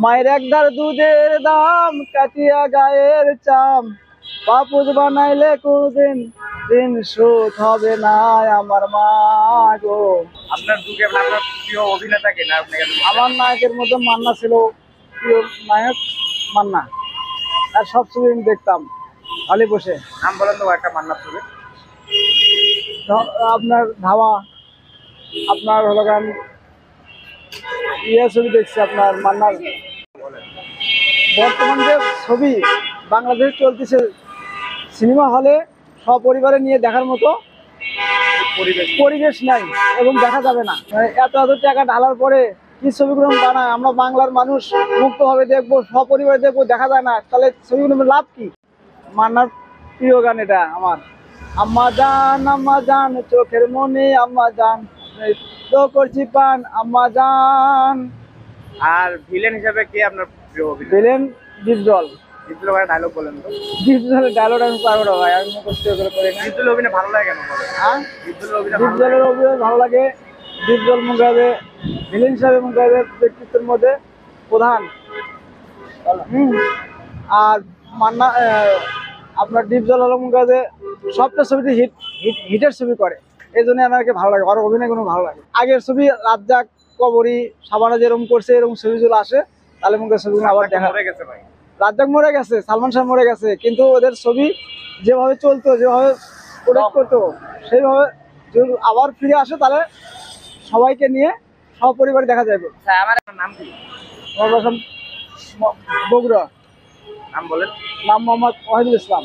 মায়ের একদার দুধের দাম কাটিয়া গায়ের চাম, পাপুজ বানাইলে কোনদিন দিন শোধ হবে না আমার মা গো। আপনার যুগে আপনার প্রিয় অভিনেতা কে না আপনি? আমার নায়কের মধ্যে মান্না ছিল প্রিয় নায়ক, মান্না। আর সব ছবি আমি দেখতাম খালি বসে। নাম বলেন তো একটা মান্নার ছবি। আপনার ধাওয়া, আপনার হলো গান ছবি দেখছি আপনার মান্নার। বর্তমান যে ছবি বাংলাদেশে চলতেছে সিনেমা হলে সপরিবারে নিয়ে দেখার মতো পরিবেশ নাই এবং দেখা যাবে না। এত এত টাকা ঢালার পরে কি ছবিগুলো বানায়, আমরা বাংলার মানুষ মুক্তভাবে দেখবো, সপরিবারে দেখবো, দেখা যায় না, তাহলে ছবিগুলো লাভ কি? মান্নার প্রিয় গান এটা আমার। আম্মা জান চোখের মনে আম্মা জান, তো করছি পান আম্মা জান। আর ভিলেন হিসেবে কে আপনার প্রিয় অভিনেতা? ভিলেন ডিপজল। ডিপজল ভাই ডায়লগ বলেন তো। ডিপজলের ডায়লগ আমি পারবো না ভাই, আমি মুখস্থ করে করি না। ডিপজল অভিনয় ভালো লাগে কেন বলেন? হ্যাঁ, ডিপজলের অভিনয় ডিপজলের অভিনয় ভালো লাগে। ডিপজল মুগাবে ভিলেন হিসাবে মুগাবের ব্যক্তিত্বের মধ্যে প্রধান। আর মান্না আপনার ডিপজল হলো মুগাবে সবটা ছবিতে হিটের ছবি করে, এই জন্য আমাকে ভালো লাগে। আর অভিনয় কোনো ভালো লাগে। আগের ছবি রাজ্জাক, কবরী, সাবানা যেরকম করছে এরকম ছবিগুলো আসে, তাহলে মুখের ছবিগুলো আবার দেখা। গেছে ভাই, রাজ্জাক মরে গেছে, সালমান শাহ মরে গেছে, কিন্তু ওদের ছবি যেভাবে চলতো, যেভাবে প্রোডাক্ট করতো, সেইভাবে যদি আবার ফিরে আসে তাহলে সবাইকে নিয়ে সপরিবারে দেখা যাবে। আমার নাম কি? বগুড়া। নাম বলেন। নাম মোহাম্মদ ওয়াহিদুল ইসলাম।